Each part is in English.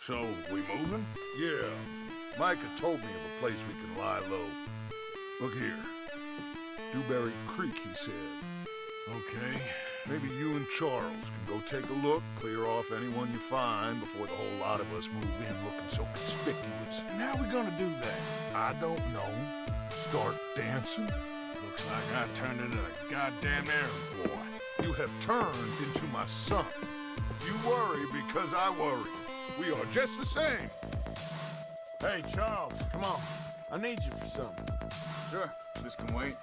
So, we moving? Yeah. Micah told me of a place we can lie low. Look here. Dewberry Creek, he said. Okay. Maybe you and Charles can go take a look, clear off anyone you find before the whole lot of us move in looking so conspicuous. And how we gonna do that? I don't know. Start dancing? Looks like I turned into a goddamn errand boy. You have turned into my son. You worry because I worry. We are just the same. Hey, Charles, come on. I need you for something. Sure, this can wait.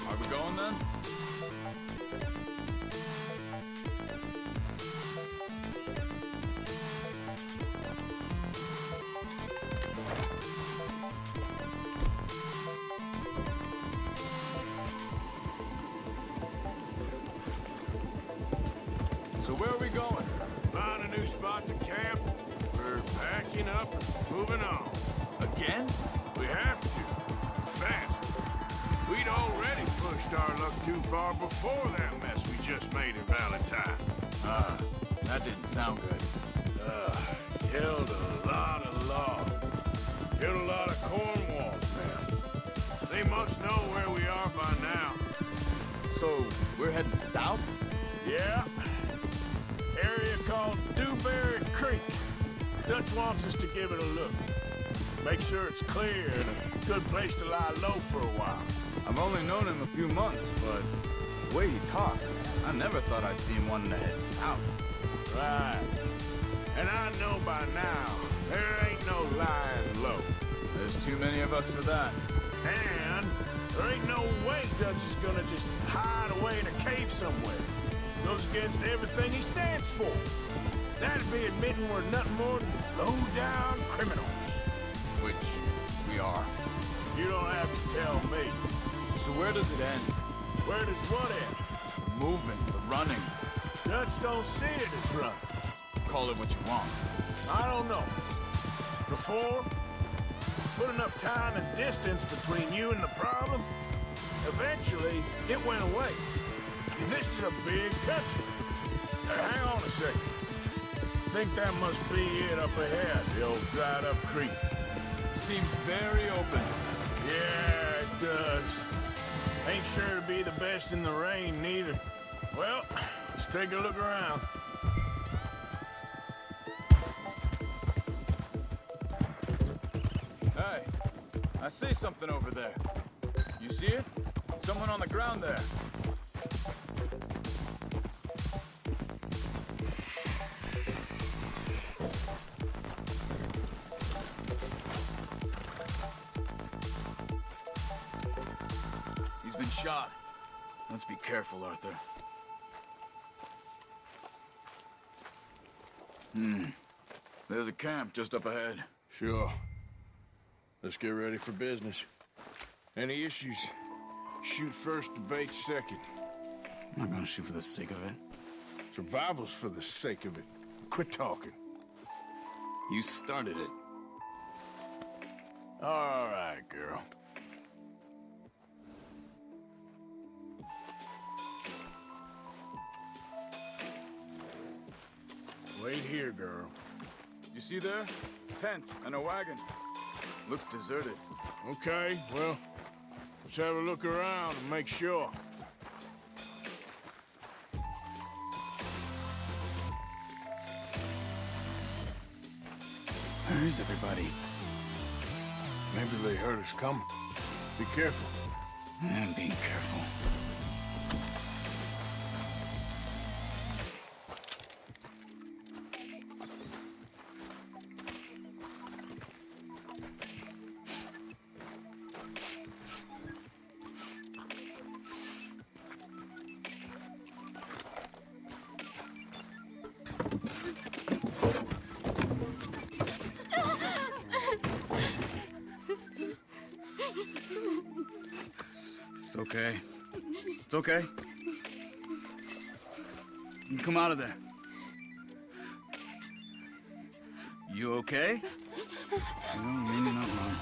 Are we going then? So where are we going? Find a new spot to camp. We're packing up and moving on. Again? We have to. Fast. We'd already pushed our luck too far before that mess we just made in Valentine. That didn't sound good. Killed a lot of logs. Killed a lot of Cornwalls, man. They must know where we are by now. So, we're heading south? Yeah. Area called Dewberry Creek. Dutch wants us to give it a look. Make sure it's clear and a good place to lie low for a while. I've only known him a few months, but the way he talks, I never thought I'd see him wanting to head south. Right. And I know by now, there ain't no lying low. There's too many of us for that. And there ain't no way Dutch is gonna just hide away in a cave somewhere. Goes against everything he stands for. That'd be admitting we're nothing more than low-down criminals. Which we are. You don't have to tell me. So where does it end? Where does what end? The moving, the running. Dutch don't see it as run. Call it what you want. I don't know. Before, put enough time and distance between you and the problem, eventually it went away. And this is a big country. Hang on a second. Think that must be it up ahead, the old dried-up creek. Seems very open. Yeah, it does. Ain't sure to be the best in the rain, neither. Well, let's take a look around. Hey, I see something over there. You see it? Someone on the ground there. He's been shot. Let's be careful, Arthur. There's a camp just up ahead. Sure. Let's get ready for business. Any issues? Shoot first, debate second. I'm not gonna shoot for the sake of it. Survival's for the sake of it. Quit talking. You started it. All right, girl. Wait here, girl. You see there? Tents and a wagon. Looks deserted. Okay, well, let's have a look around and make sure. Where is everybody? Maybe they heard us coming. Be careful. I'm being careful. okay. It's okay. You come out of there. You okay? No, maybe not wrong.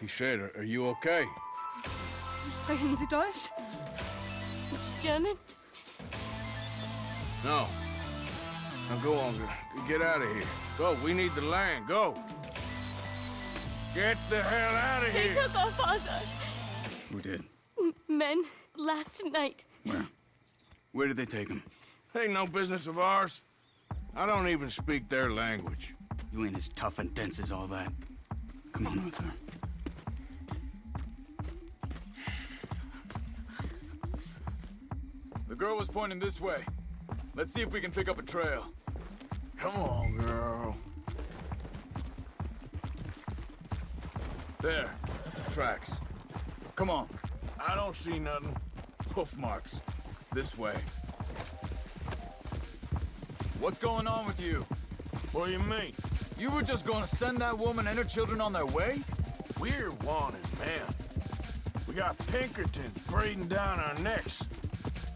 He said, are you okay? Sprechen Sie Deutsch? German? No. Now go on, get out of here. Go, we need the land, go. Get the hell out of They here. took our father. Who did? Men, last night. Where? Where did they take him? Ain't no business of ours. I don't even speak their language. You ain't as tough and dense as all that. Come on, Arthur. The girl was pointing this way. Let's see if we can pick up a trail. Come on, girl. There. Tracks. Come on. I don't see nothing. Hoof marks. This way. What's going on with you? What do you mean? You were just gonna send that woman and her children on their way? We're wanted, man. We got Pinkertons breathing down our necks.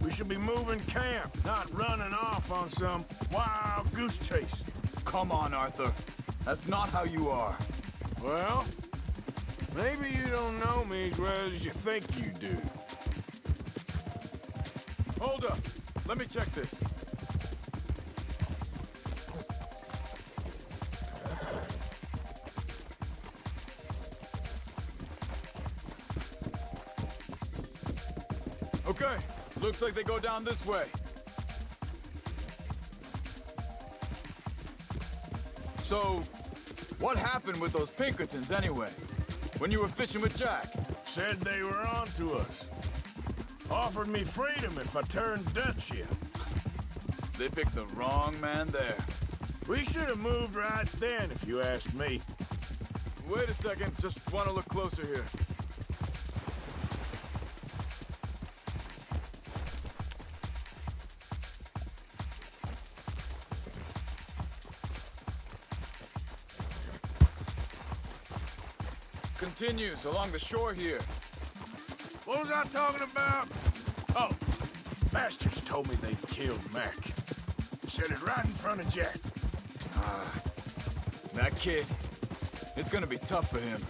We should be moving camp, not running off on some wild goose chase. Come on, Arthur. That's not how you are. Well, maybe you don't know me as well as you think you do. Hold up. Let me check this. Okay. Looks like they go down this way. So, what happened with those Pinkertons anyway? When you were fishing with Jack? Said they were on to us. Offered me freedom if I turned Dutch here. They picked the wrong man there. We should have moved right then, if you ask me. Wait a second, just want to look closer here. Continues along the shore here. What was I talking about? Oh, bastards told me they'd killed Mac. Said it right in front of Jack. That kid, it's gonna be tough for him.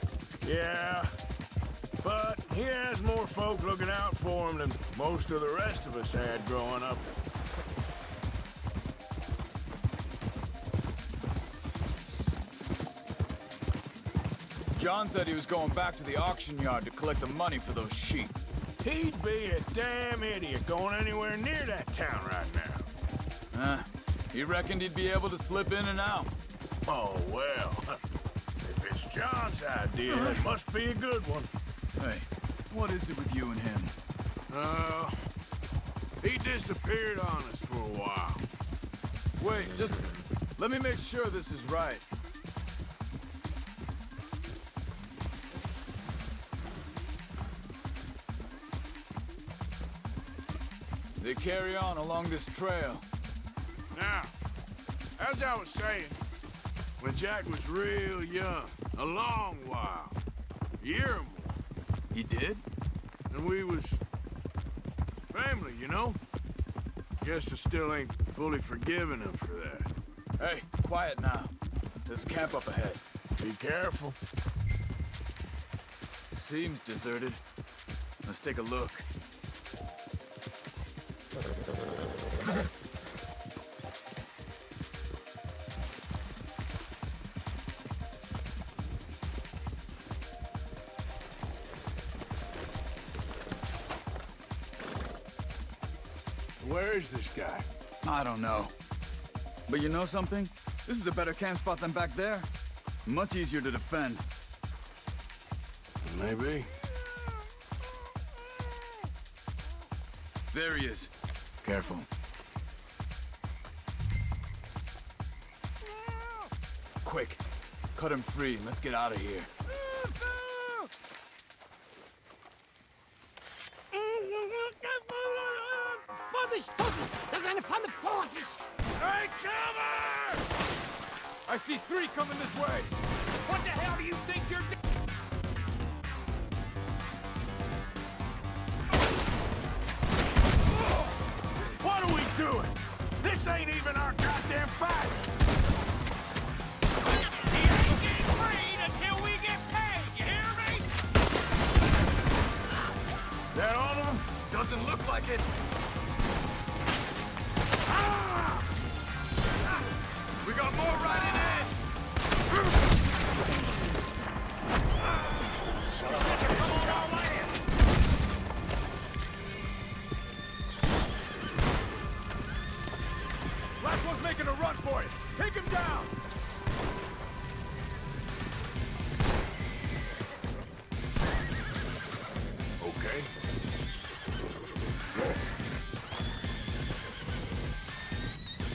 Yeah, but he has more folk looking out for him than most of the rest of us had growing up. John said he was going back to the auction yard to collect the money for those sheep. He'd be a damn idiot going anywhere near that town right now. He reckoned he'd be able to slip in and out. Oh, well. If it's John's idea, it must be a good one. Hey, what is it with you and him? He disappeared on us for a while. Wait, just let me make sure this is right. They carry on along this trail. Now, as I was saying, when Jack was real young, a long while, a year or more, He did? and we was family, you know? Guess I still ain't fully forgiven him for that. Hey, quiet now. There's a camp up ahead. Be careful. Seems deserted. Let's take a look. Where is this guy? I don't know. But you know something? This is a better camp spot than back there. Much easier to defend. Maybe. There he is. Careful. Quick. Cut him free and let's get out of here. Cover! I see 3 coming this way! What the hell do you think you're doing? What are we doing? This ain't even our goddamn fight! He ain't getting freed until we get paid, you hear me? That all of them? Doesn't look like it! Ah! We got more riding in! Come on, all in! Last one's making a run for it! Take him down! Okay.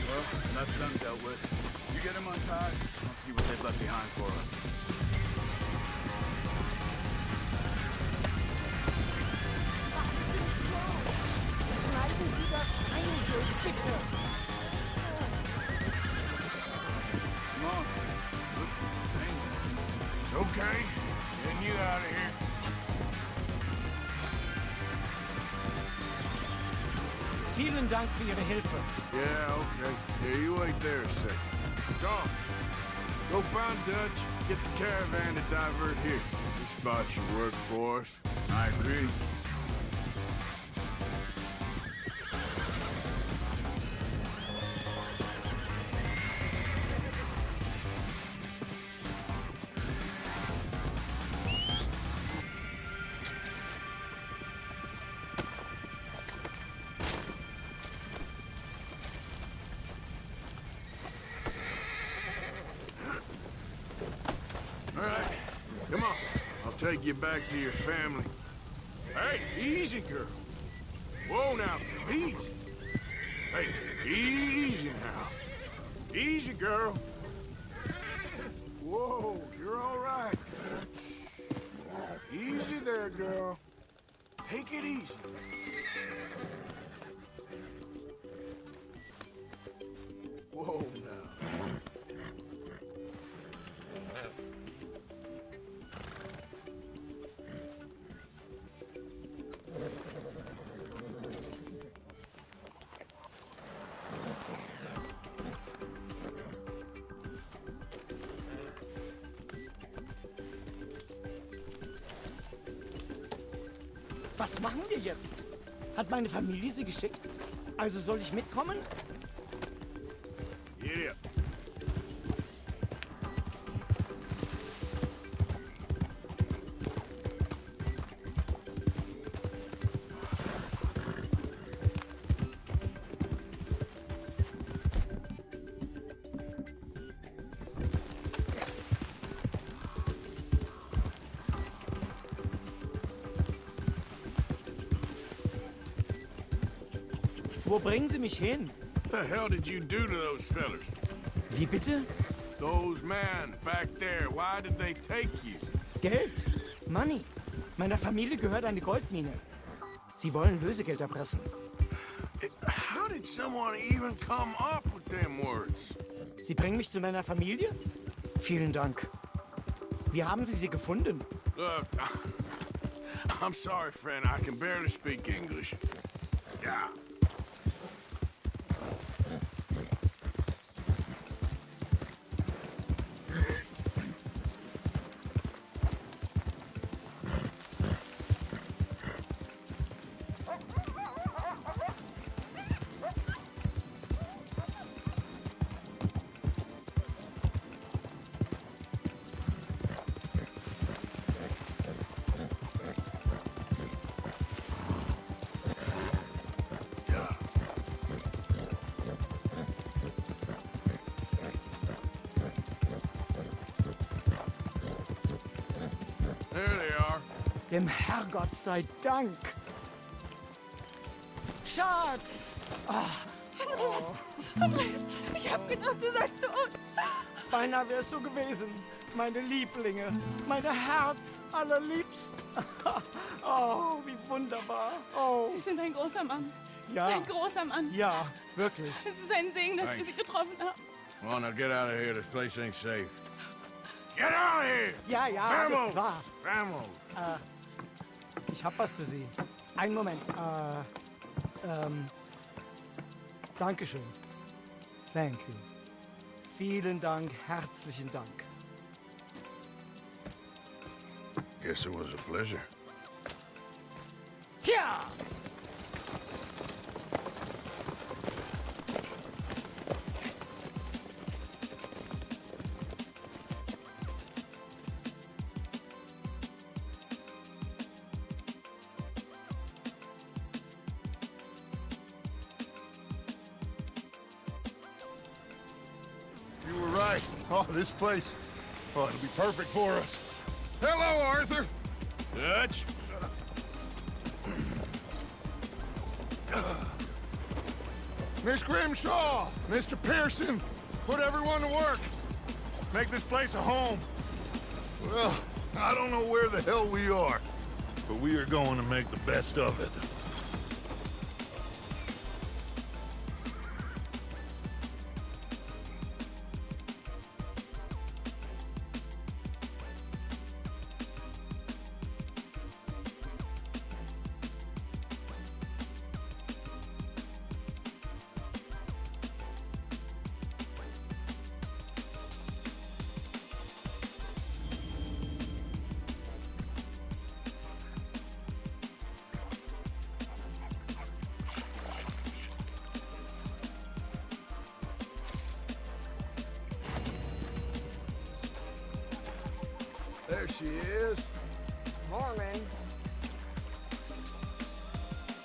Well, that's them dealt with. You get them untied, I'll see what they've left behind for us. Come on. Looks like some pain. It's okay. Getting you out of here. Vielen Dank für Ihre Hilfe. Yeah, okay. Yeah, you wait there a second. Tom, go find Dutch, get the caravan to divert here. This spot should work for us. I agree. All right, come on. I'll take you back to your family. Hey, easy, girl. Whoa, now, easy. Hey, easy now. Easy, girl. Whoa, you're all right. Easy there, girl. Take it easy. Whoa, now. Was machen wir jetzt? Hat meine Familie sie geschickt? Also soll ich mitkommen? Get up. Wo bringen Sie mich hin? What the hell did you do to those fellers? Wie bitte? Those men back there, why did they take you? Geld. Money. Meiner Familie gehört eine Goldmine. Sie wollen Lösegeld erpressen. How did someone even come up with them words? Sie bringen mich zu meiner Familie? Vielen Dank. Wie haben Sie sie gefunden? Look, I'm sorry, friend. I can barely speak English. Yeah. There they are. Dem Herrgott sei Dank. Schatz! Andreas, ich hab gedacht, du seist tot. Beinahe wärst du gewesen. Meine Lieblinge. Meine Herz allerliebsten. Oh, wie wunderbar. Oh. Sie sind ein großer Mann. Ja, Ein großer Mann. ja, wirklich. Es ist ein Segen, dass wir Thanks. sie getroffen haben. Come on, now get out of here. This place ain't safe. Get out of here! Ja, ja, alles Vamos! klar. Vamos! Ich hab was für Sie. Einen Moment. Dankeschön. Thank you. Vielen Dank, herzlichen Dank. Guess it was a pleasure. Ja! You were right. Oh, this place. Oh, it'll be perfect for us. Hello, Arthur! Dutch? Miss Grimshaw, Mr. Pearson, put everyone to work. Make this place a home. Well, I don't know where the hell we are, but we are going to make the best of it. There she is. Morning.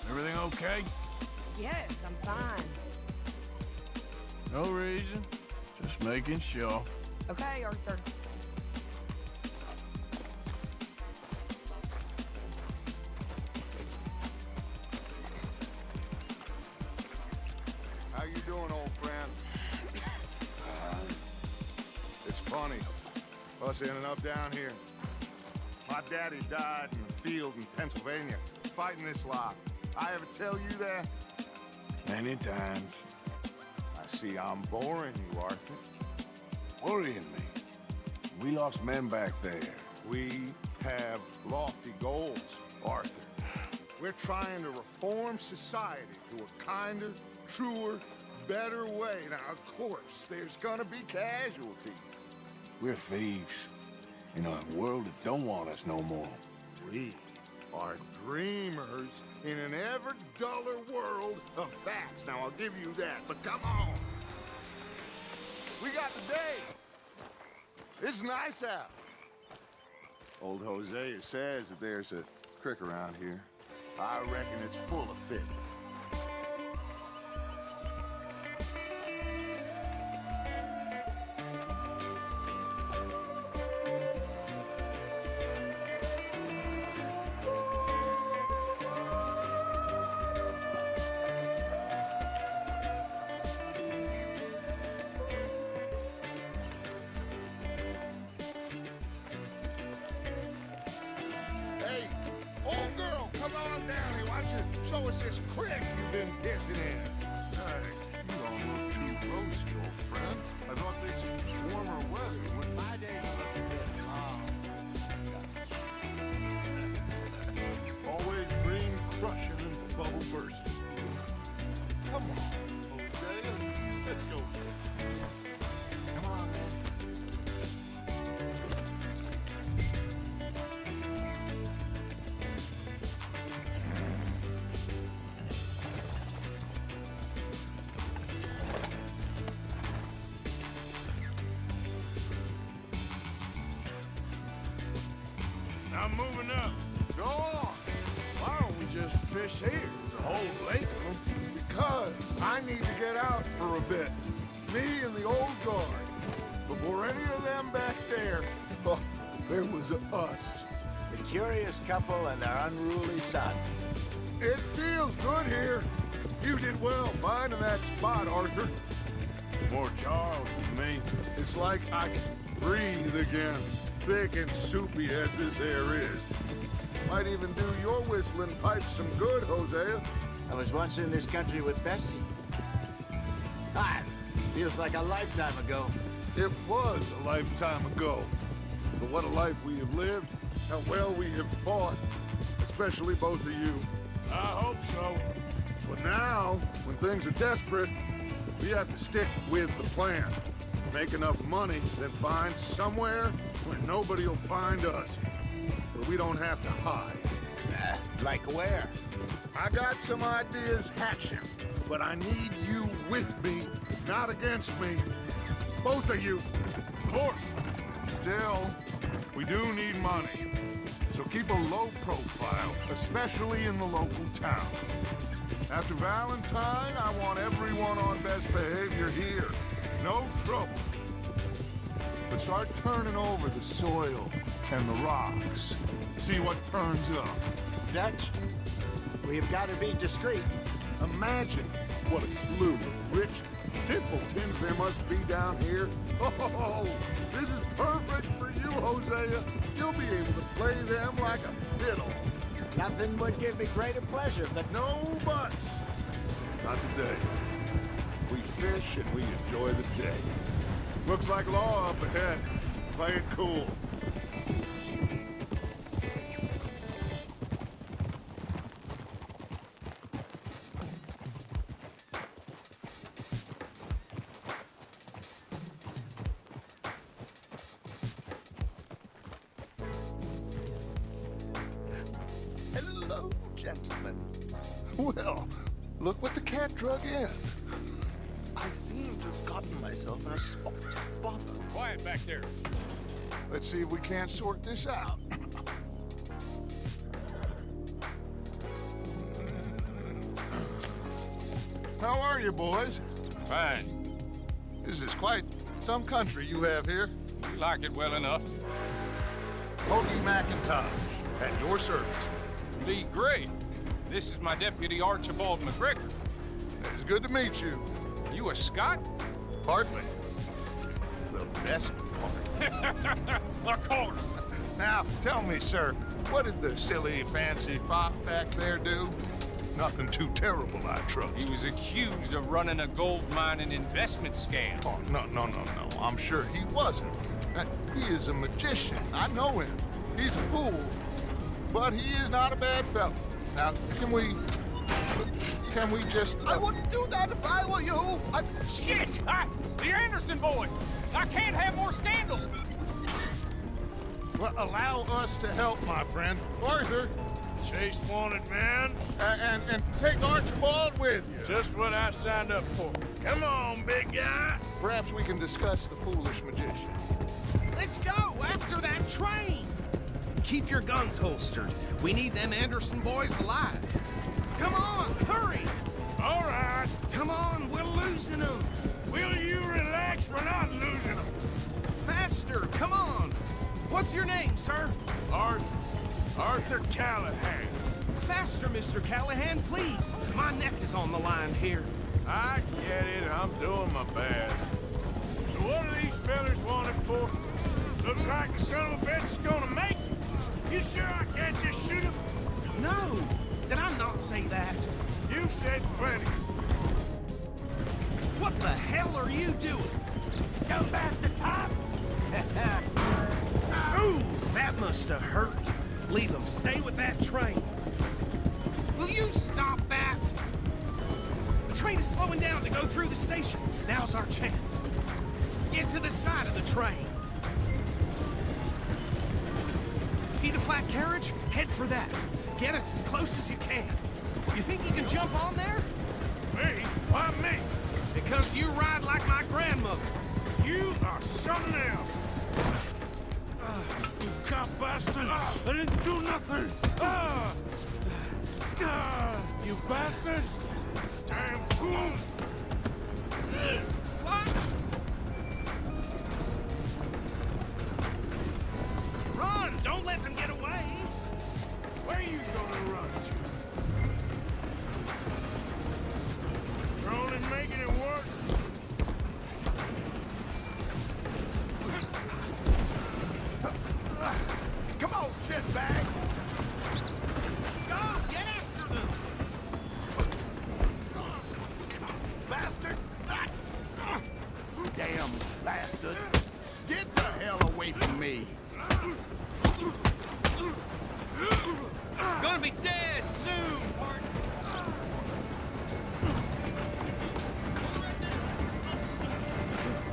Everything okay? Yes, I'm fine. No reason. Just making sure. Okay, Arthur. How you doing, old friend? It's funny. Us ending up down here. My daddy died in the field in Pennsylvania, fighting this lot. I ever tell you that? Many times. I see I'm boring you, Arthur. Worrying me. We lost men back there. We have lofty goals, Arthur. We're trying to reform society to a kinder, truer, better way. Now, of course, there's gonna be casualties. We're thieves. In a world that don't want us no more. We are dreamers in an ever duller world of facts. Now, I'll give you that, but come on. We got the day. It's nice out. Old Hosea says that there's a creek around here. I reckon it's full of fish. Hey, old girl, come on down here. Why don't you show us this creek you've been pissing in? Hey, you don't look too rosy, old friend. I thought this warmer weather would my day look a bit always green crushing and bubble bursting. Come on, Hosea. Let's go. Come on, man. I'm moving up. Go on. Why don't we just fish here? There's a whole lake of them. Because I need to get out for a bit. Me and the old guard. Before any of them back there, oh, there was us. The curious couple and their unruly son. It feels good here. You did well finding that spot, Arthur. More Charles than me. It's like I can breathe again. Thick and soupy as this air is. Might even do your whistling pipes some good, Hosea. I was once in this country with Bessie. Ah, feels like a lifetime ago. It was a lifetime ago. But what a life we have lived, how well we have fought, especially both of you. I hope so. But now, when things are desperate, we have to stick with the plan. Make enough money, then find somewhere where nobody will find us. Where we don't have to hide. Like where? I got some ideas hatching, but I need you with me, not against me. Both of you. Of course. Still, we do need money. So keep a low profile, especially in the local town. After Valentine, I want everyone on best behavior here. No trouble. But start turning over the soil and the rocks. See what turns up. Dutch, we've got to be discreet. Imagine what a slew of rich simpletons there must be down here. Oh, this is perfect for you, Hosea. You'll be able to play them like a fiddle. Nothing would give me greater pleasure, but No buts. Not today. We fish and we enjoy the day. Looks like law up ahead. Play it cool. hello, gentlemen. Well, look what the cat drug in. I seem to have gotten myself in a spot of bother. Quiet back there. Let's see if we can't sort this out. How are you, boys? Fine. This is quite some country you have here. We like it well enough. Hoagie McIntosh, at your service. Lee Gray. This is my deputy Archibald McGregor. It's good to meet you. You a Scot? Partly. The best part. Of course. Now, tell me, sir, what did the silly, fancy fop back there do? Nothing too terrible, I trust. He was accused of running a gold mining investment scam. Oh, no. I'm sure he wasn't. He is a magician. I know him. He's a fool. But he is not a bad fellow. Now, can we just... I wouldn't do that if I were you. Shit! The Anderson boys! I can't have more scandal! Well, allow us to help, my friend. Arthur, Chase wanted, man. and take Archibald with you. Just what I signed up for. Come on, big guy. Perhaps we can discuss the foolish magician. Let's go after that train! Keep your guns holstered. We need them Anderson boys alive. Come on, hurry! All right. Come on, we're losing them. Will you relax? We're not losing them. Faster, come on. What's your name, sir? Arthur Callahan. Faster, Mr. Callahan, please. My neck is on the line here. I get it. I'm doing my best. So what are these fellers wanted for? Looks like the son of a bitch is gonna make it. You sure I can't just shoot him? No, did I not say that? You said plenty. What the hell are you doing? Go back to top. Ooh, that must have hurt. Leave them. Stay with that train. Will you stop that? The train is slowing down to go through the station. Now's our chance. Get to the side of the train. See the flat carriage? Head for that. Get us as close as you can. You think you can jump on there? Me? Why me? Because you ride like my grandmother. You are something else. You cop bastard! I didn't do nothing! You bastard! Damn fool! What? Run! Don't let them get away! Where you gonna run to? You're only making it worse. Come on, shitbag! Go! Get after them! bastard! Get the hell away from me! Gonna be dead soon, partner!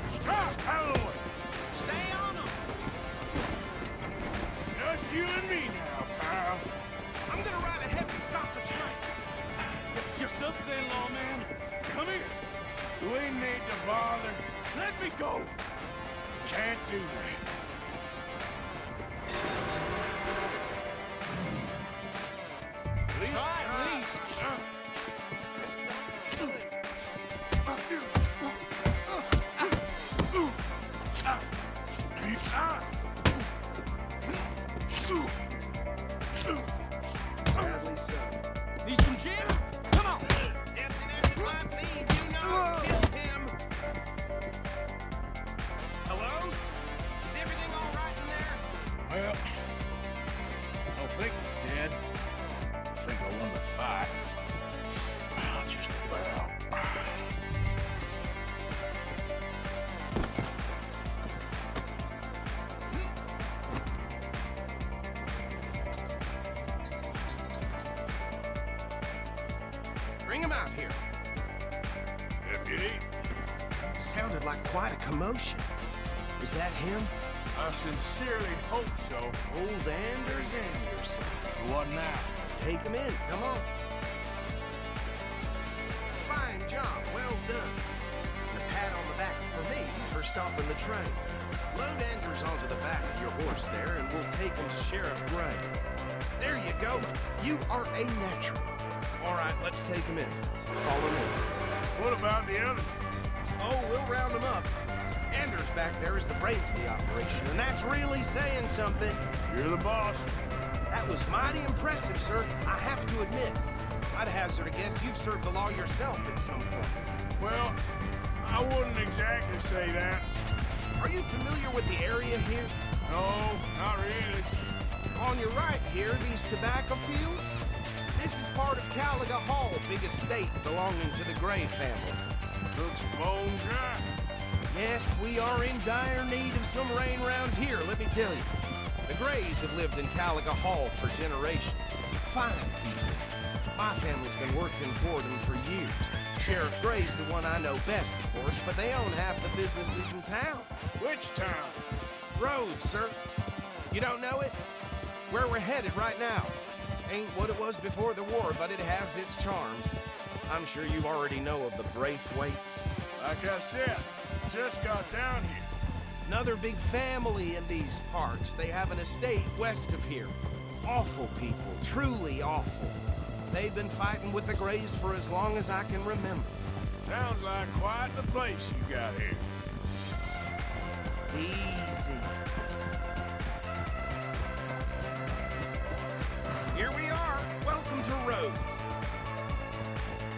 Stop, Holloway! Stay on him! Just you and me now, pal. I'm gonna ride ahead and stop the train. It's just us then, lawman. Come here. We need to bother. Let me go. Can't do that. Try at least. Sadly so. Need some gin? Come on! Captain Acid might lead, you know. Kill him! Hello? Is everything all right in there? Well, I don't think he's dead. I think I won the fight. Just about. Bring him out here. Deputy, Sounded like quite a commotion. Is that him? I sincerely hope so. Old Anders Anderson. What now? Take him in, come on. Fine job, well done. And a pat on the back for me for stopping the train. Load Anders onto the back of your horse there, and we'll take him to Sheriff Gray. There you go. You are a natural. All right, let's take him in. Follow me. What about the others? Oh, we'll round them up. Anders back there is the brains of the operation, and that's really saying something. You're the boss. That was mighty impressive, sir. I have to admit. I'd hazard a guess you've served the law yourself at some point. Well, I wouldn't exactly say that. Are you familiar with the area here? No, not really. On your right here, these tobacco fields? This is part of Caliga Hall, big estate belonging to the Gray family. Looks bone dry. Yes, we are in dire need of some rain round here, let me tell you. The Grays have lived in Caliga Hall for generations. Fine people. My family's been working for them for years. Sheriff Gray's the one I know best, of course, but they own half the businesses in town. Which town? Rhodes, sir. You don't know it? Where we're headed right now. Ain't what it was before the war, but it has its charms. I'm sure you already know of the Braithwaites. Like I said, just got down here. Another big family in these parts. They have an estate west of here. Awful people, truly awful. They've been fighting with the Grays for as long as I can remember. Sounds like quite the place you got here. Easy. Here we are. Welcome to Rhodes.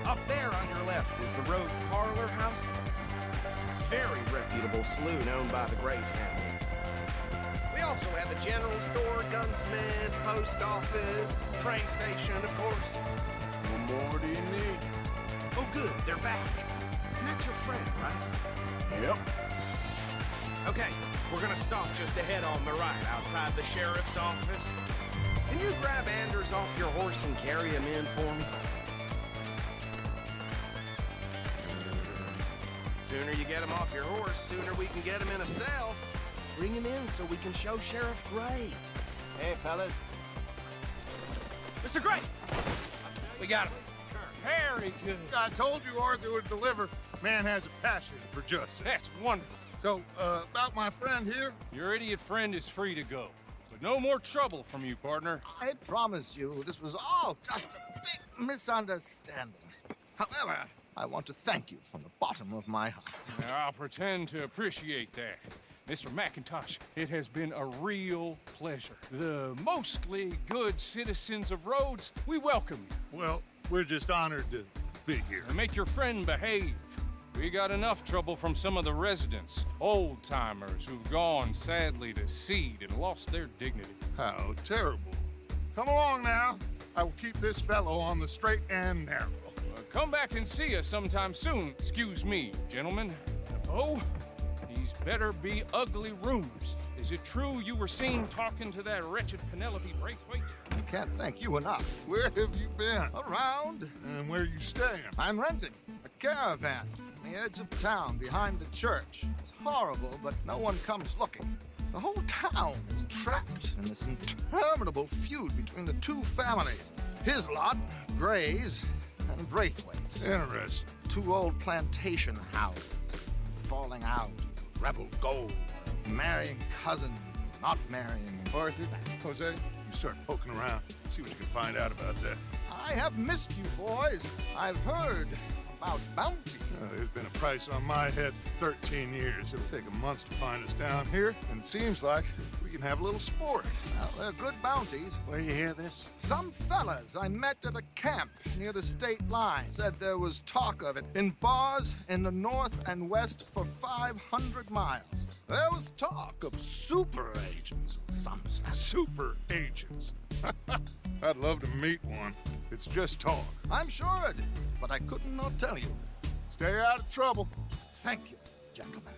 Up there on your left is the Rhodes Parlor House. Very reputable saloon owned by the Gray family. We also have a general store, gunsmith, post office, train station, of course. What more do you need? Oh, good, they're back. And that's your friend, right? Yep. Okay, we're gonna stop just ahead on the right, outside the sheriff's office. Can you grab Anders off your horse and carry him in for me? Sooner you get him off your horse, sooner we can get him in a cell. Bring him in so we can show Sheriff Gray. Hey, fellas. Mr. Gray! We got him. Very good. I told you Arthur would deliver. Man has a passion for justice. That's wonderful. So, about my friend here, Your idiot friend is free to go. But no more trouble from you, partner. I promise you, this was all just a big misunderstanding. However, I want to thank you from the bottom of my heart. I'll pretend to appreciate that. Mr. McIntosh, it has been a real pleasure. The mostly good citizens of Rhodes, we welcome you. well, we're just honored to be here. And make your friend behave. We got enough trouble from some of the residents, old-timers who've gone, sadly, to seed and lost their dignity. How terrible. Come along now. I will keep this fellow on the straight and narrow. Come back and see us sometime soon. Excuse me, gentlemen. Oh, These better be ugly rumors. Is it true you were seen talking to that wretched Penelope Braithwaite? Can't thank you enough. Where have you been? Around, And where you staying? I'm renting a caravan on the edge of town behind the church. It's horrible, but no one comes looking. The whole town is trapped in this interminable feud between the two families. His lot, Gray's, and Braithwaite's. Interesting. Two old plantation houses, falling out, rebel gold, marrying cousins, not marrying. Arthur, Jose, you start poking around. See what you can find out about that. I have missed you, boys. I've heard about bounty. There's been a price on my head for 13 years. It'll take a month to find us down here, and it seems like we can have a little sport. Well, they're good bounties. Where you hear this? Some fellas I met at a camp near the state line said there was talk of it in bars in the north and west for 500 miles. There was talk of super agents of some sort. Super agents. I'd love to meet one. It's just talk. I'm sure it is, but I couldn't not tell you. Stay out of trouble. Thank you, gentlemen.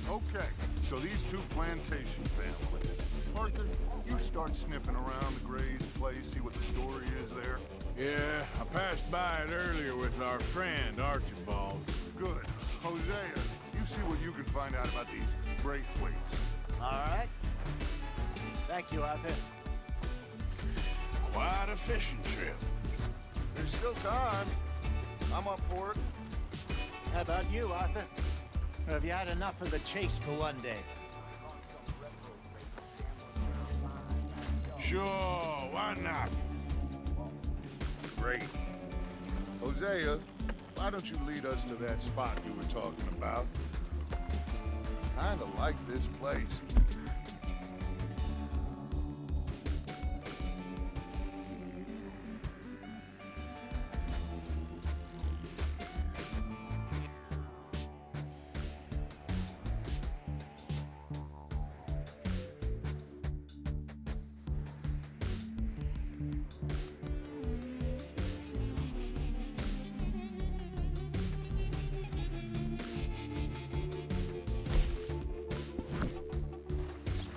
Okay, so these two plantation families. Arthur, you start sniffing around the Gray's place, see what the story is there. Yeah, I passed by it earlier with our friend Archibald. Good. Hosea, you see what you can find out about these Braithwaites. All right. Thank you, Arthur. Quite a fishing trip. There's still time. I'm up for it. How about you, Arthur? Or have you had enough of the chase for one day? Sure, why not? Great. Hosea, why don't you lead us to that spot you were talking about? Kinda like this place.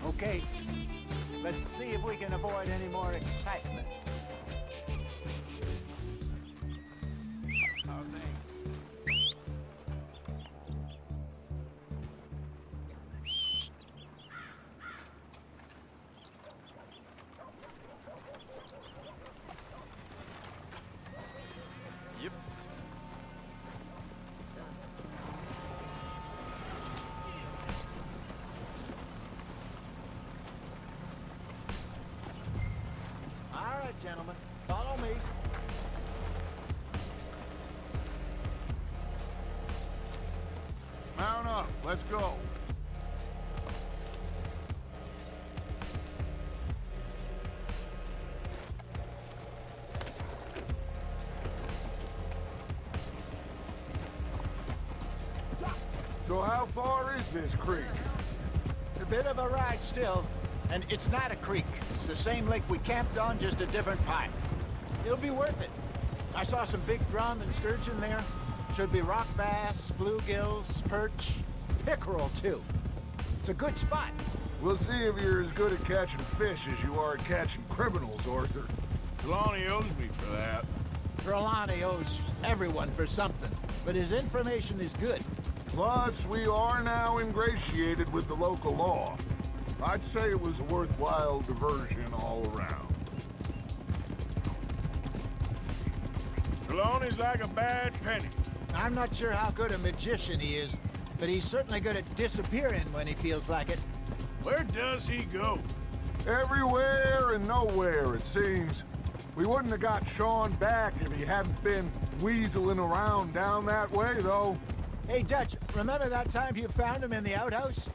Okay, let's see if we can avoid any more excitement. All right, gentlemen, follow me. Mount up, let's go. So how far is this creek? It's a bit of a ride still, and it's not a creek. It's the same lake we camped on, just a different pipe. It'll be worth it. I saw some big drum and sturgeon there. Should be rock bass, bluegills, perch, pickerel too. It's a good spot. We'll see if you're as good at catching fish as you are at catching criminals, Arthur. Trelawney owes me for that. Trelawney owes everyone for something, but his information is good. Plus, we are now ingratiated with the local law. I'd say it was a worthwhile diversion all around. Trelawney's like a bad penny. I'm not sure how good a magician he is, but he's certainly good at disappearing when he feels like it. Where does he go? Everywhere and nowhere, it seems. We wouldn't have got Sean back if he hadn't been weaseling around down that way, though. Hey, Dutch, remember that time you found him in the outhouse?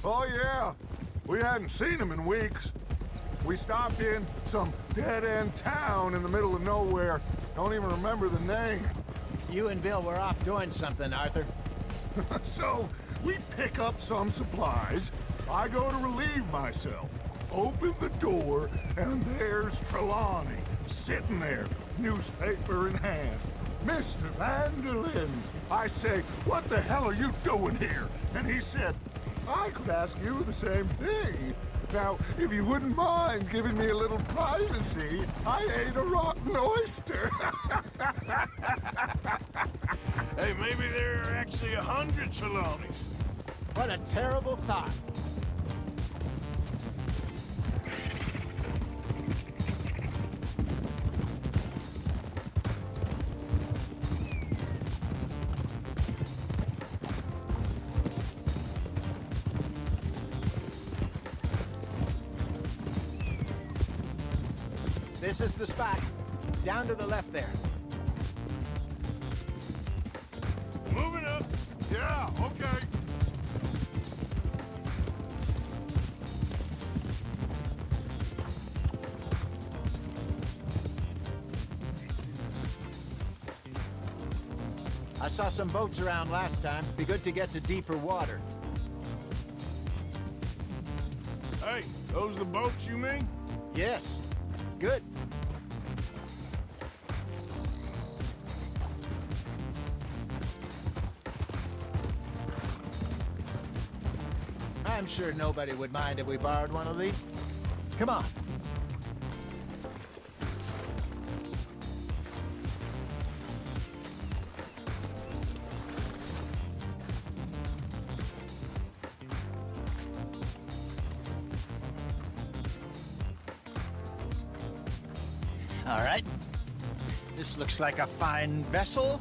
Oh, yeah. We hadn't seen him in weeks. We stopped in some dead-end town in the middle of nowhere. Don't even remember the name. You and Bill were off doing something, Arthur. So, we pick up some supplies. I go to relieve myself. opened the door, and there's Trelawney, sitting there, newspaper in hand. Mr. Vanderlyn, I say, what the hell are you doing here? And he said, I could ask you the same thing. Now, if you wouldn't mind giving me a little privacy, I ate a rotten oyster. Hey, maybe there are actually 100 Trelawneys. What a terrible thought. This is the spot. Down to the left there. Moving up. Yeah, okay. I saw some boats around last time. Be good to get to deeper water. Hey, those the boats you mean? Yes. Good. I'm sure nobody would mind if we borrowed one of these. Come on. All right. This looks like a fine vessel.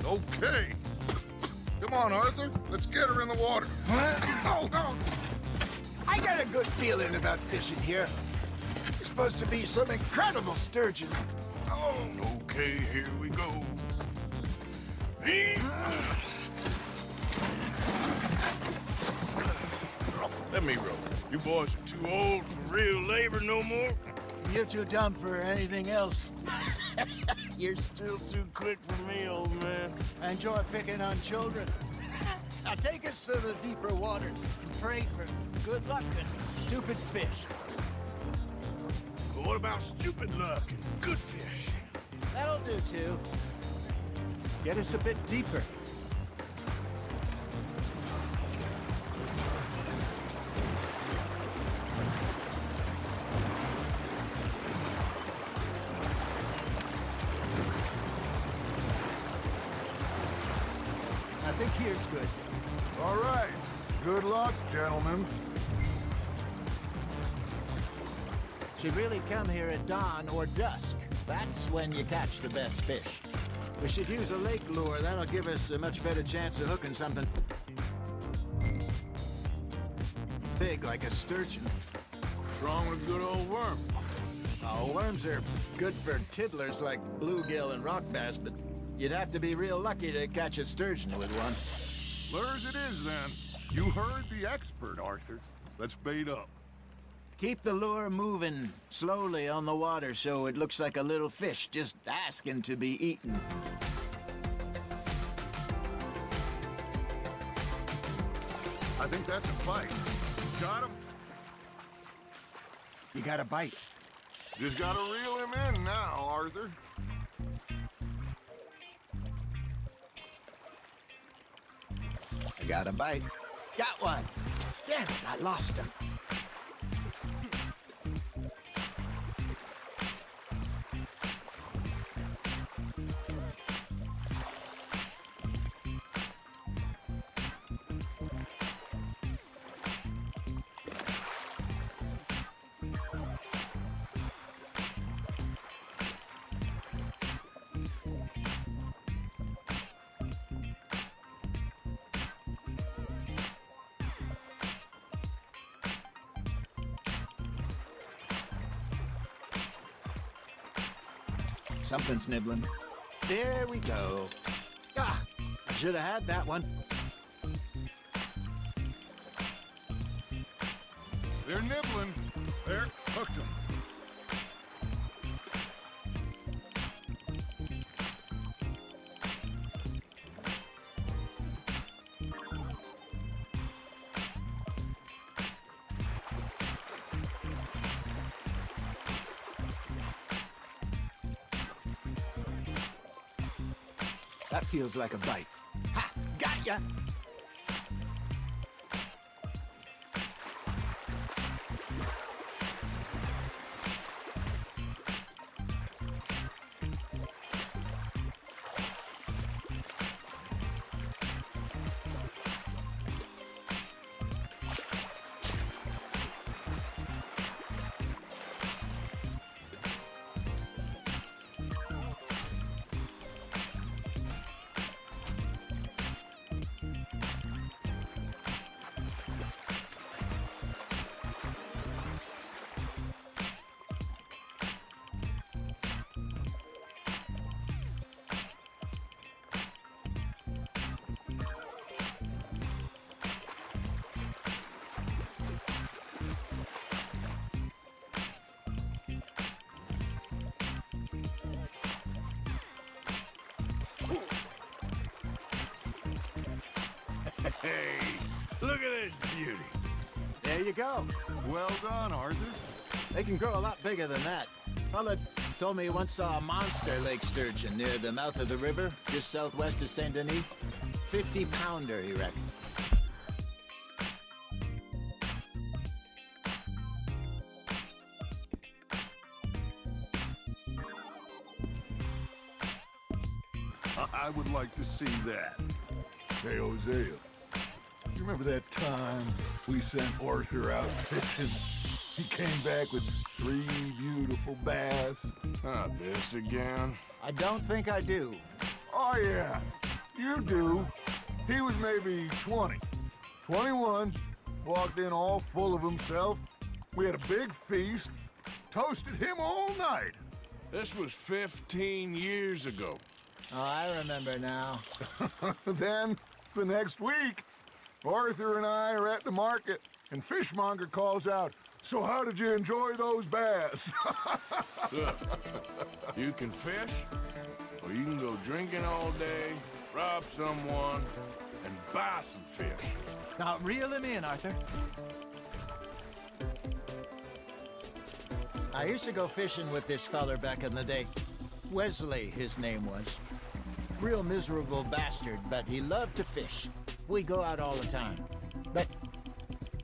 Okay. Come on, Arthur. Let's get her in the water. Oh, no. I got a good feeling about fishing here. It's supposed to be some incredible sturgeon. Oh, okay, here we go. Let me row. You boys are too old for real labor no more. You're too dumb for anything else. You're still too quick for me, old man. I enjoy picking on children. Now take us to the deeper water and pray for good luck and stupid fish. But what about stupid luck and good fish? That'll do too. Get us a bit deeper. I think here's good. All right. Good luck, gentlemen. Should really come here at dawn or dusk. That's when you catch the best fish. We should use a lake lure. That'll give us a much better chance of hooking something big like a sturgeon. What's wrong with a good old worm? Oh, worms are good for tiddlers like bluegill and rock bass, but you'd have to be real lucky to catch a sturgeon with one. Lures it is, then. You heard the expert, Arthur. Let's bait up. Keep the lure moving slowly on the water so it looks like a little fish just asking to be eaten. I think that's a bite. Got him? You got a bite. Just gotta reel him in now, Arthur. I got a bite. Got one. Damn it, I lost him. Something's nibbling. There we go. Ah, I should have had that one. They're nibbling. There, hooked him. That feels like a bite. Ha! Got ya! Hey, look at this beauty. There you go. Well done, Arthur. They can grow a lot bigger than that. Fella told me he once saw a monster lake sturgeon near the mouth of the river, just southwest of Saint Denis. 50-pounder, he reckoned. I would like to see that. Hey, Hosea, you remember that time we sent Arthur out fishing? He came back with 3 beautiful bass. Not this again. I don't think I do. Oh, yeah, you do. He was maybe 20, 21, walked in all full of himself. We had a big feast, toasted him all night. This was 15 years ago. Oh, I remember now. Then, the next week, Arthur and I are at the market, and Fishmonger calls out, "So how did you enjoy those bass?" Look, you can fish, or you can go drinking all day, rob someone, and buy some fish. Now, reel him in, Arthur. I used to go fishing with this feller back in the day. Wesley, his name was. Real miserable bastard, but he loved to fish. We'd go out all the time. But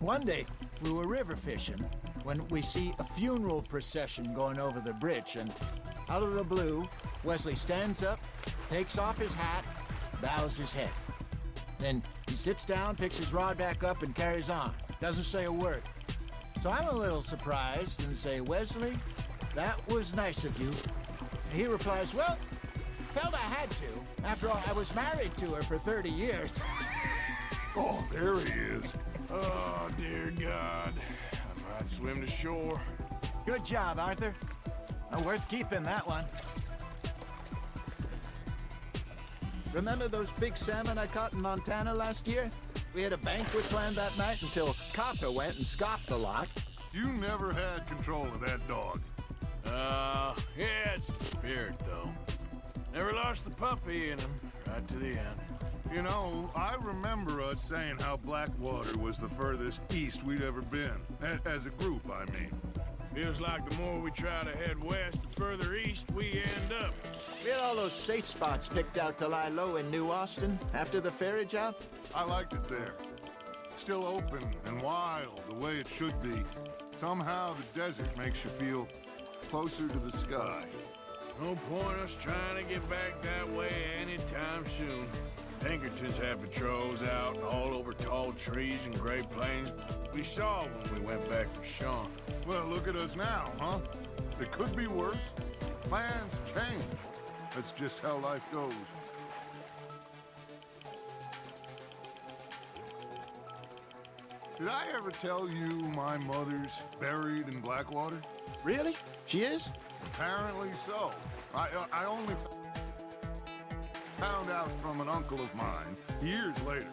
one day, we were river fishing when we see a funeral procession going over the bridge, and out of the blue, Wesley stands up, takes off his hat, bows his head. Then he sits down, picks his rod back up, and carries on. Doesn't say a word. So I'm a little surprised and say, "Wesley, that was nice of you." And he replies, "Well, felt I had to. After all, I was married to her for 30 years. Oh, there he is. Oh, dear God. I might swim to shore. Good job, Arthur. Worth keeping, that one. Remember those big salmon I caught in Montana last year? We had a banquet planned that night until Copper went and scoffed a lot. You never had control of that dog. Yeah, it's the spirit, though. Never lost the puppy in him, right to the end. You know, I remember us saying how Blackwater was the furthest east we'd ever been. As a group, I mean. Feels like the more we try to head west, the further east we end up. We had all those safe spots picked out to lie low in New Austin after the ferry job. I liked it there. Still open and wild, the way it should be. Somehow the desert makes you feel closer to the sky. No point us trying to get back that way anytime soon. Pinkertons had patrols out all over tall trees and Great Plains. We saw when we went back for Sean. Well, look at us now, huh? It could be worse. Plans change. That's just how life goes. Did I ever tell you my mother's buried in Blackwater? Really? She is? Apparently so. I only found out from an uncle of mine years later.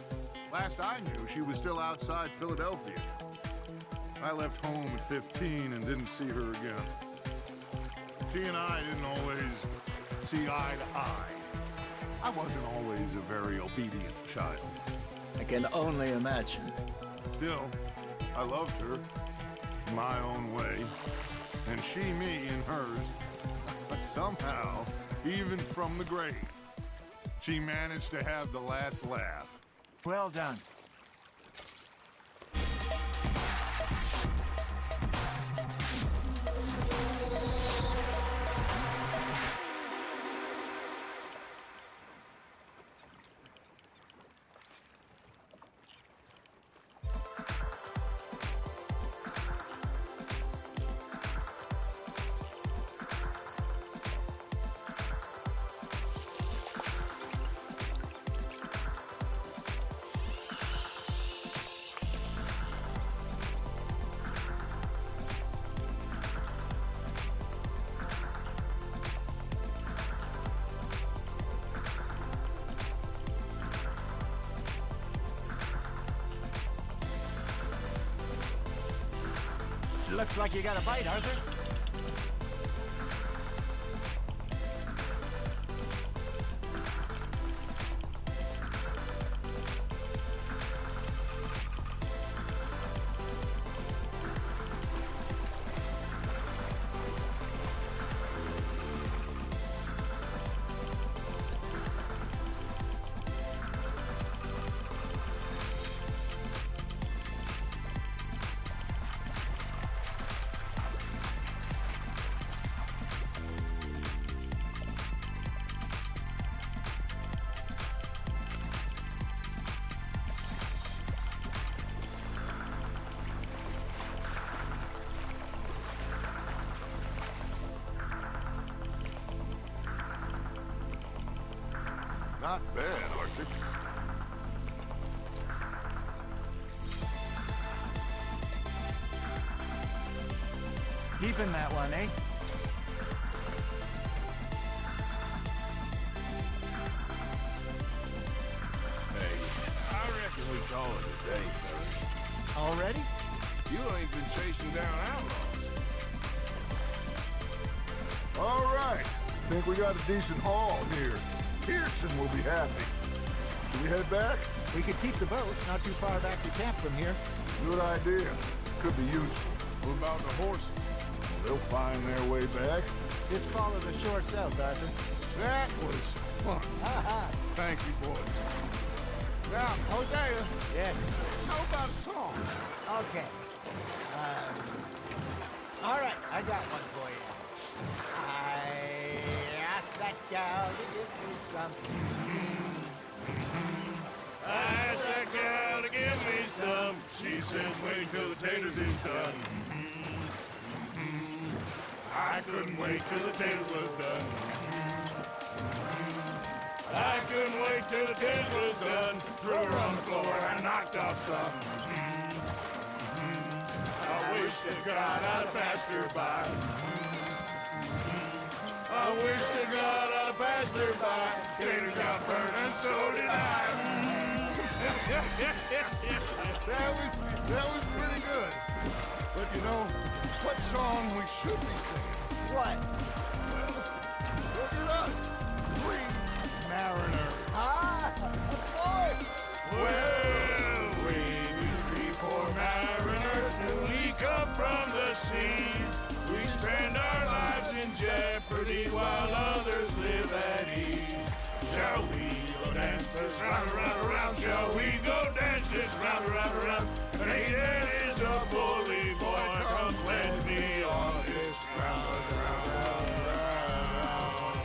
Last I knew, she was still outside Philadelphia. I left home at 15 and didn't see her again. She and I didn't always see eye to eye. I wasn't always a very obedient child. I can only imagine. Still, I loved her in my own way, and she me in hers. Somehow, even from the grave, She managed to have the last laugh. Well done. Looks like you got a bite, Arthur. Not bad, Arthur. Deep in that one, eh? Hey, I reckon we call it a day, fellas. Already? You ain't been chasing down outlaws. All right. Think we got a decent haul here. Pearson will be happy. Should we head back? We could keep the boat not too far back to camp from here. Good idea. Could be useful. What about the horses? They'll find their way back. Just follow the shore south, Arthur. That was fun. Thank you, boys. Now, Hosea, Yes. how about a song? Okay. All right, I got one for you. I asked that gal to give me some. I asked that gal to give me some. She says wait till the taters is done. I couldn't wait till the taters was done. I couldn't wait till the taters was done. Threw her on the floor and knocked off some. I wish to God I'd passed her by. I wish to God I'd passed her by. Taters got burned and so did I. That was pretty good. But you know, what song we should be singing? What? Look at us. Green Mariner. Ah, of course. Well, we three poor mariners newly come from the sea. We spend our lives in jeopardy while others live at ease. Shall we go dance this round, around, around? Shall we go dance this round, around, around? Hayden is a bully boy, come pledge me on this round, round, round, round.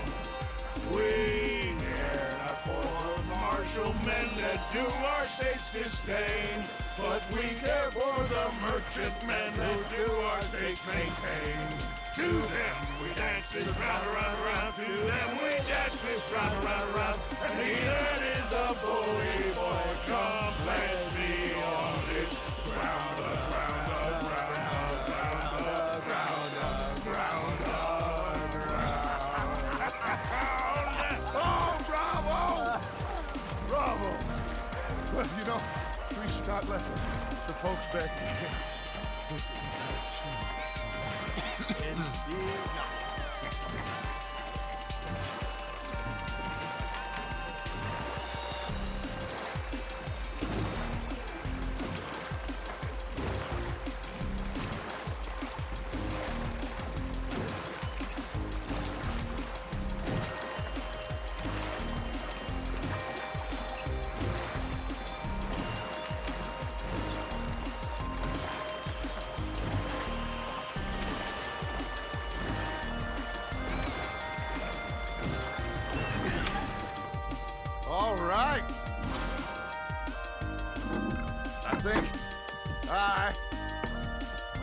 We care not for the martial men that do our state's disdain, but we care for the merchantmen who do our state's maintain. To them we dance this round, around, around. To them we dance this round, around, around. And he that is a bully boy, come pledge me on this ground, ground, ground, ground, ground, ground. Oh, bravo! Bravo! Well, you know, we should not let the folks back in. Indeed not.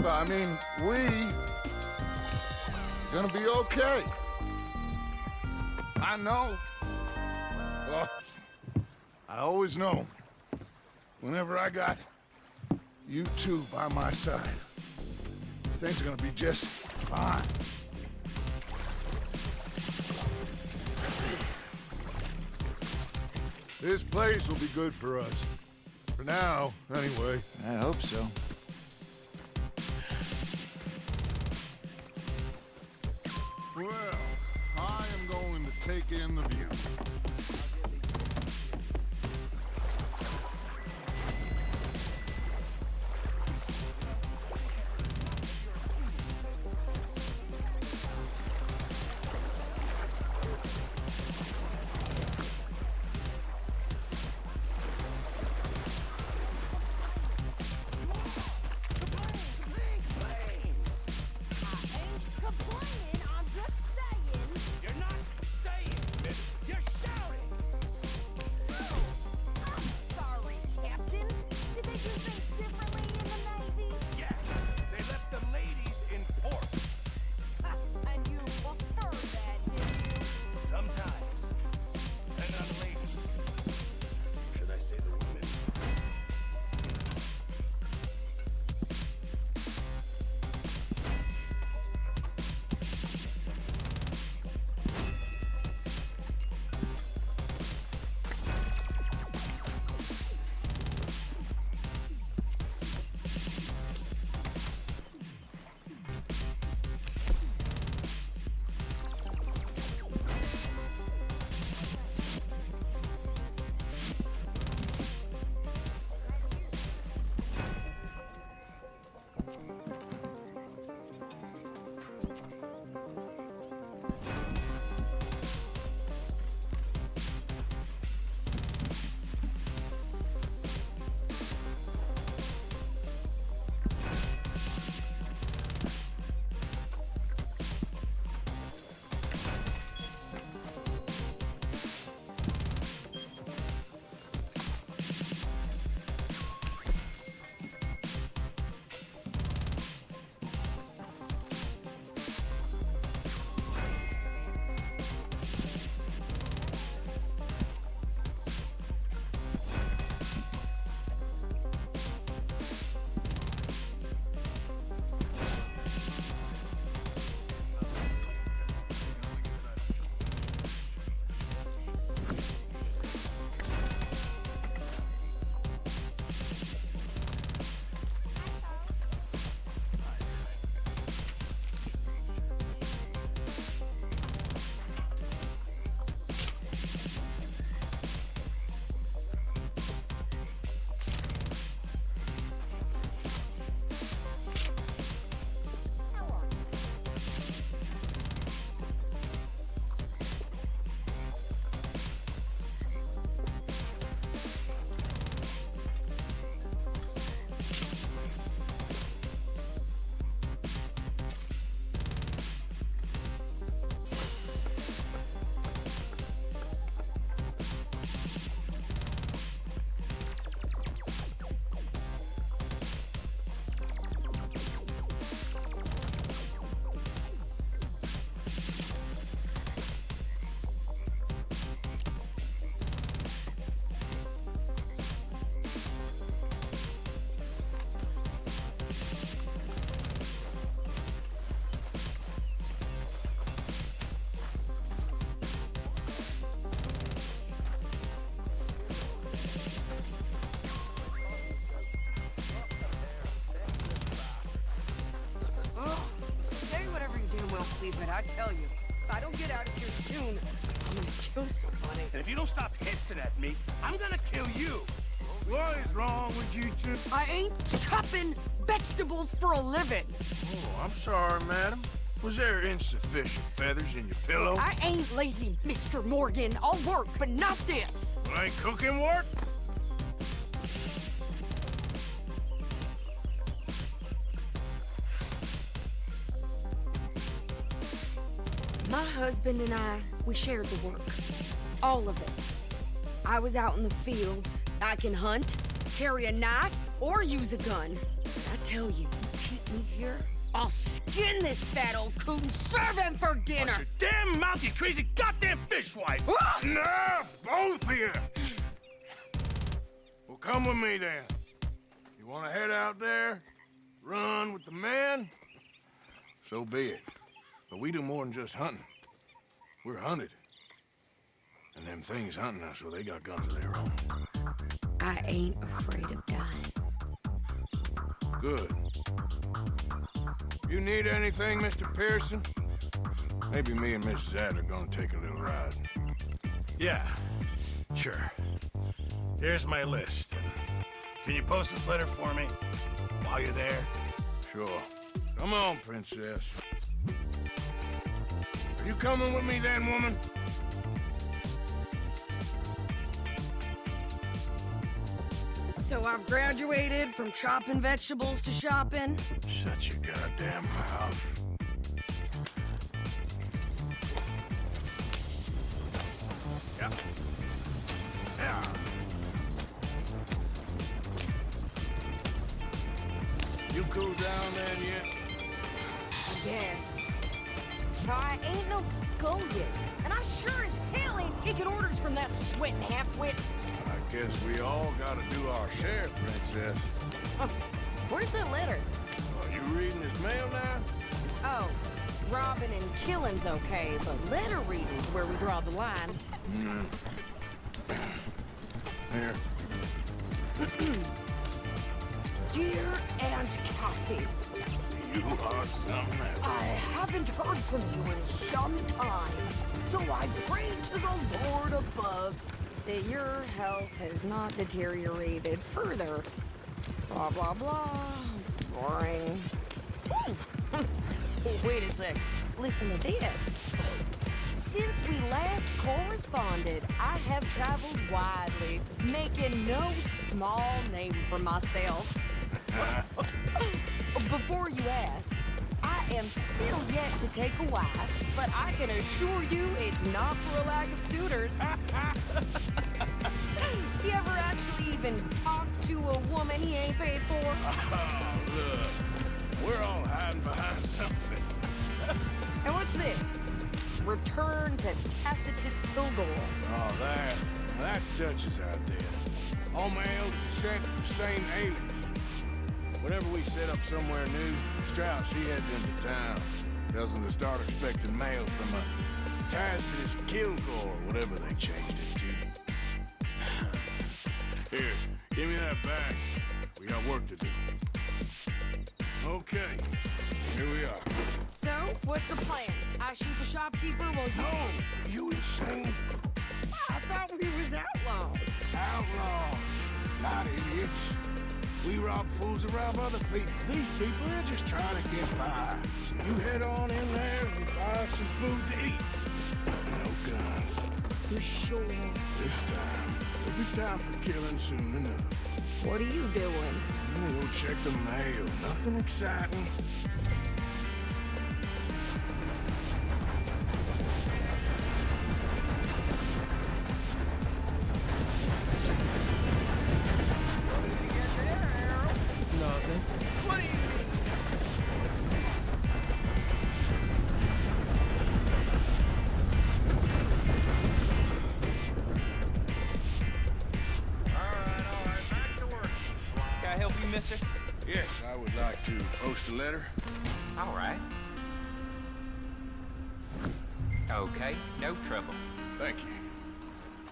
I mean, we gonna be okay. I know. Well, I always know. Whenever I got you two by my side, things are gonna be just fine. This place will be good for us. For now, anyway. I hope so. Well, I am going to take in the view. But I tell you, if I don't get out of here soon, I'm gonna kill somebody. And if you don't stop hissing at me, I'm gonna kill you. What is wrong with you two? I ain't chopping vegetables for a living. Oh, I'm sorry, madam. Was there insufficient feathers in your pillow? I ain't lazy, Mr. Morgan. I'll work, but not this. Well, ain't cooking work? My husband and I, we shared the work. All of it. I was out in the fields. I can hunt, carry a knife, or use a gun. But I tell you, keep me here. here, I'll skin this fat old coot and serve him for dinner. Your damn mouth, you crazy goddamn fishwife! Enough, both of you! Well, come with me then. You want to head out there, run with the men? So be it. But we do more than just hunting. We're hunted. And them things hunting us, so they got guns of their own. I ain't afraid of dying. Good. You need anything, Mr. Pearson? Maybe me and Miss Zad are gonna take a little ride. Yeah, sure. Here's my list. And can you post this letter for me while you're there? Sure. Come on, Princess. Are you coming with me then, woman? So I've graduated from chopping vegetables to shopping. Shut your goddamn mouth. Yeah. Yeah. You cool down then yet? I guess. I ain't no skull yet, and I sure as hell ain't taking orders from that sweating half-wit. I guess we all gotta do our share, Princess. Where's that letter? Are you reading his mail now? Oh, robbing and killing's okay, but letter reading's where we draw the line. Here. Dear Aunt Kathy, You are something else. I haven't heard from you in some time, so I pray to the Lord above that your health has not deteriorated further. Blah, blah, blah. It's boring. Wait a sec. Listen to this. Since we last corresponded, I have traveled widely, making no small name for myself. Before you ask, I am still yet to take a wife, but I can assure you it's not for a lack of suitors. You ever actually even talk to a woman he ain't paid for? Oh, look. We're all hiding behind something. And what's this? Return to Tacitus Kilgore. Oh, that's Dutch's idea. All mail sent to the same alias. Whenever we set up somewhere new, Strauss, he heads into town. Tells them to start expecting mail from a Tacitus Kilgore, whatever they changed it to. Here, give me that bag. We got work to do. Okay, here we are. So, what's the plan? I shoot the shopkeeper while you... No, you insane? I thought we was outlaws. Outlaws, not idiots. We rob fools that rob other people. These people are just trying to get by. So you head on in there and buy some food to eat. No guns. You sure? This time, there'll be time for killing soon enough. What are you doing? We'll check the mail. Nothing exciting. Nothing. What are you... All right, back to work. Can I help you, mister? Yes, I would like to post a letter. All right. Okay, no trouble. Thank you.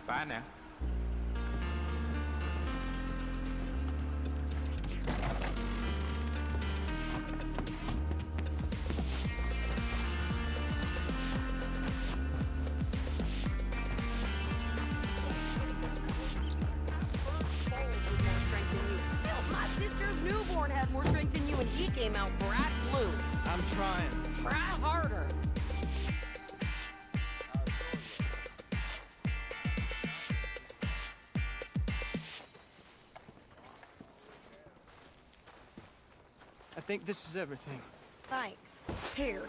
Bye now. My sister's newborn had more strength than you, and he came out bright blue. I'm trying. Try harder. I think this is everything. Thanks. Here,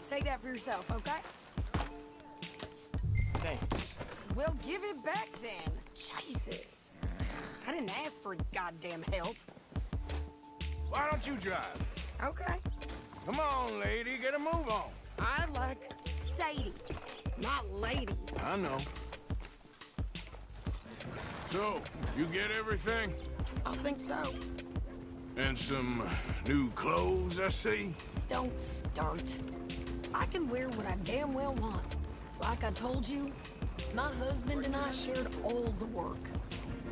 take that for yourself, okay? Thanks. Well, give it back then. Jesus. I didn't ask for goddamn help. Why don't you drive? Okay. Come on, lady, get a move on. I like Sadie, not lady. I know. So, you get everything? I think so. And some new clothes, I see? Don't start. I can wear what I damn well want. Like I told you, my husband and I shared all the work.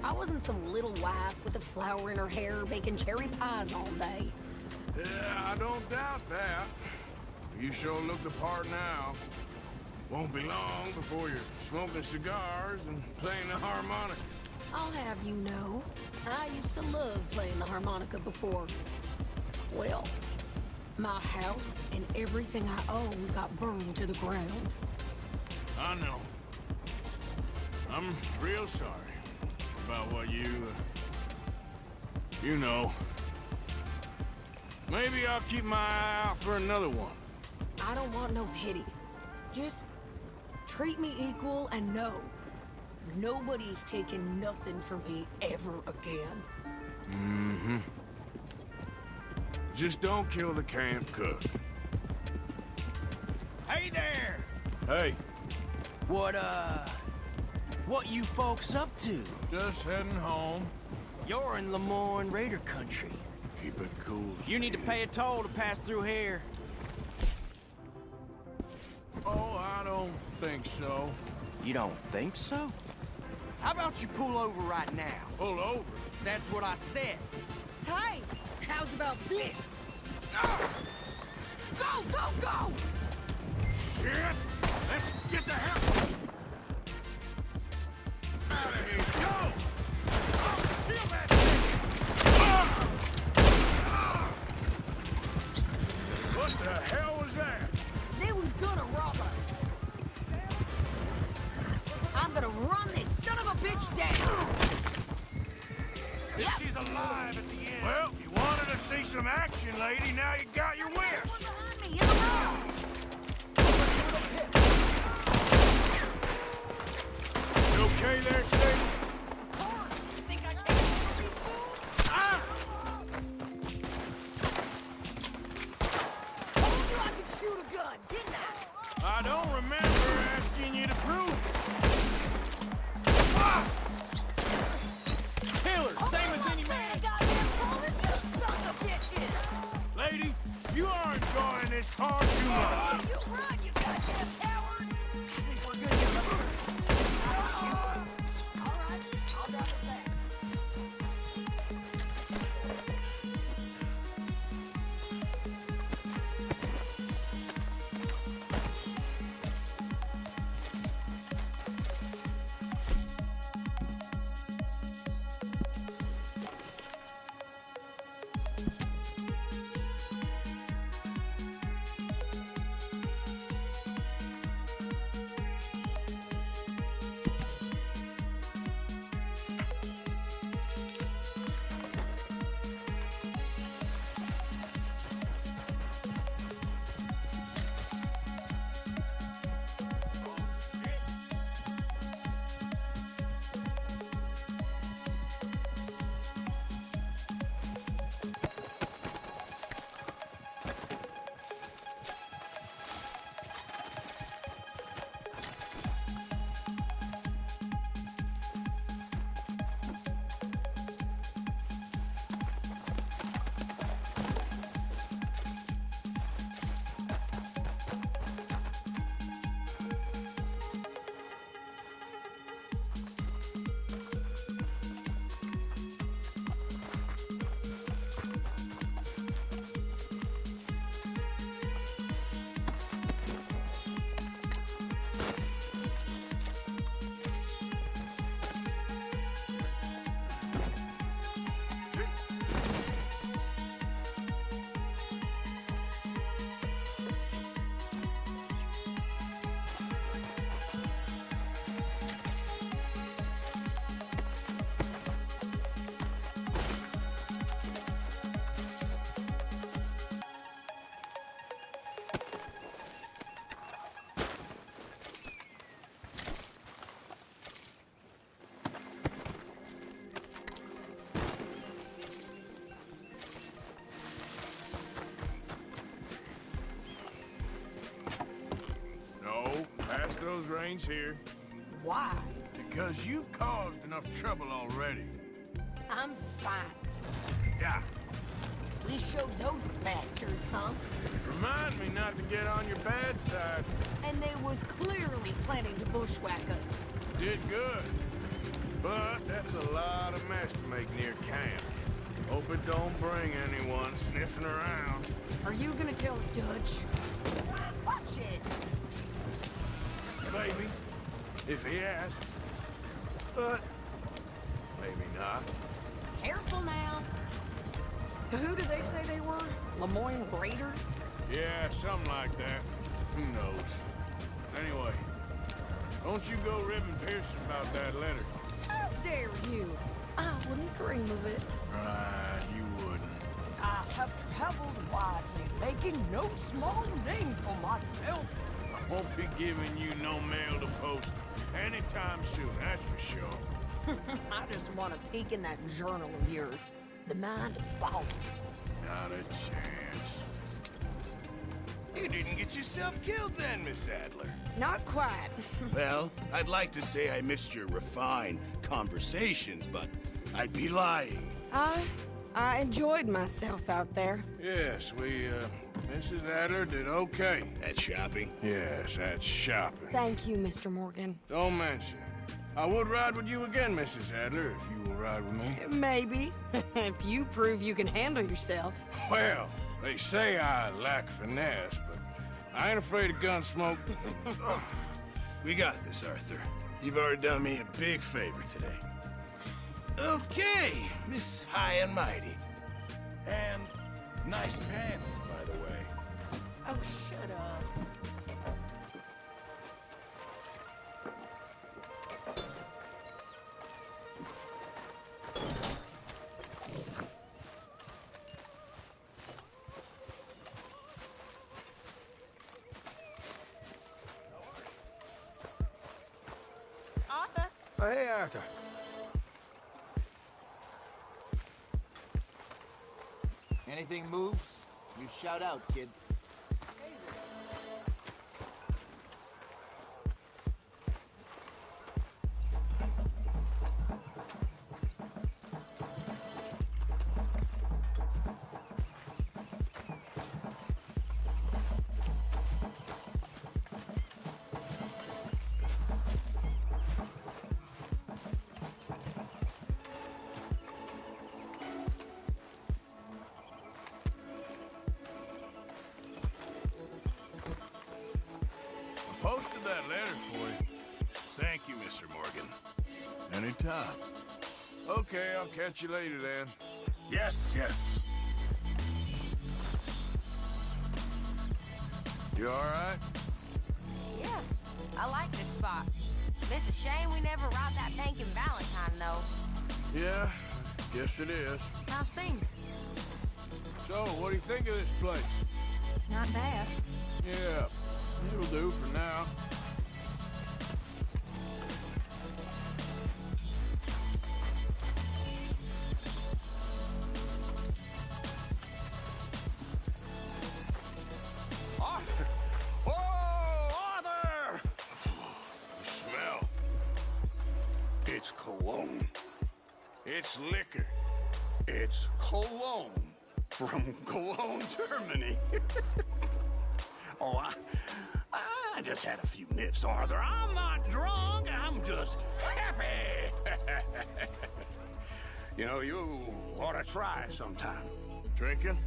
I wasn't some little wife with a flower in her hair baking cherry pies all day. Yeah, I don't doubt that. You sure look the part now. Won't be long before you're smoking cigars and playing the harmonica. I'll have you know, I used to love playing the harmonica before. Well, my house and everything I own got burned to the ground. I know. I'm real sorry about what you know. Maybe I'll keep my eye out for another one. I don't want no pity. Just treat me equal and know nobody's taking nothing from me ever again. Mm-hmm. Just don't kill the camp cook. Hey there! Hey, What you folks up to? just heading home. You're in Lemoyne Raider country. Keep it cool. You need to Steve. pay a toll to pass through here. Oh, I don't think so. You don't think so? How about you pull over right now? Pull over. That's what I said. Hey, how's about this? Go, go, go! Shit! Let's get the hell out of here. Go! Oh, feel that thing! What the hell was that? They was gonna rob us. I'm gonna run this son of a bitch down. If she's alive at the end. Well, you wanted to see some action, lady. Now you got your wish. Behind me, in the rocks. You okay there, Sadie? Think I can't handle these fools? Ah! Told you I could shoot a gun, didn't I? I don't remember asking you to prove it. Ah! Taylor, same as any man. man. Goddamn fool, you son of bitches! Lady, you are enjoying this far too much. You run, you goddamn coward! We're gonna get left. All right, I'll drop it back. those reins here. Why? Because you've caused enough trouble already. I'm fine. Yeah. We showed those bastards, huh? Remind me not to get on your bad side. And they was clearly planning to bushwhack us. Did good. But that's a lot of mess to make near camp. Hope it don't bring anyone sniffing around. Are you gonna tell Dutch? Watch it! Maybe. If he asks. But maybe not. Careful now. So who did they say they were? Lemoyne Raiders? Yeah, something like that. Who knows? Anyway, don't you go ribbing Pearson about that letter. How dare you? I wouldn't dream of it. Right, you wouldn't. I have traveled widely, making no small name for myself. I won't be giving you no mail to post anytime soon, that's for sure. I just want to peek in that journal of yours. The Mind of Balls. Not a chance. You didn't get yourself killed then, Miss Adler. Not quite. Well, I'd like to say I missed your refined conversations, but I'd be lying. I enjoyed myself out there. Yes, Mrs. Adler did okay. At shopping? Yes, that's shopping. Thank you, Mr. Morgan. Don't mention it. I would ride with you again, Mrs. Adler, if you will ride with me. Maybe. If you prove you can handle yourself. Well, they say I lack finesse, but I ain't afraid of gun smoke. We got this, Arthur. You've already done me a big favor today. Okay, Miss High and Mighty. And nice pants, by the way. Oh, shut up. Arthur? Oh, hey, Arthur. Anything moves, you shout out, kid. Posted that letter for you. Thank you, Mr. Morgan. Anytime. Okay, I'll catch you later then. Yes, yes. You all right? Yeah, I like this spot. It's a shame we never robbed that bank in Valentine, though. Yeah, guess it is. How's things? So, what do you think of this place? Not bad. Yeah, it'll do for now. Arthur! Oh, Arthur! The smell. It's cologne. It's liquor. It's cologne. From Cologne, Germany. Oh, I just had a few nips, Arthur. I'm not drunk. I'm just happy. You know, you ought to try sometime. Drinking?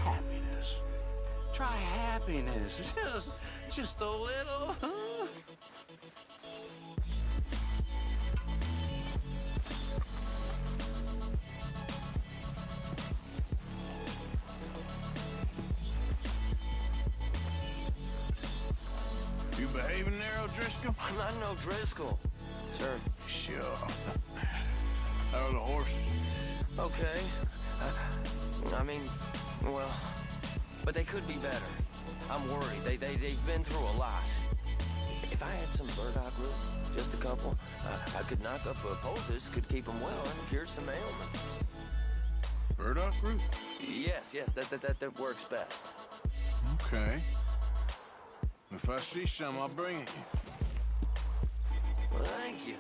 Happiness. Try happiness. Just a little, huh? You behaving there, O'Driscoll? I'm not no Driscoll, sir. Sure. How are the horses? Okay. I mean, well, but they could be better. I'm worried. They've been through a lot. If I had some burdock root, just a couple, I could knock up a poultice, could keep them well, and cure some ailments. Burdock root? Yes, that works best. Okay. If If I see some, I'll bring it. Well, thank you.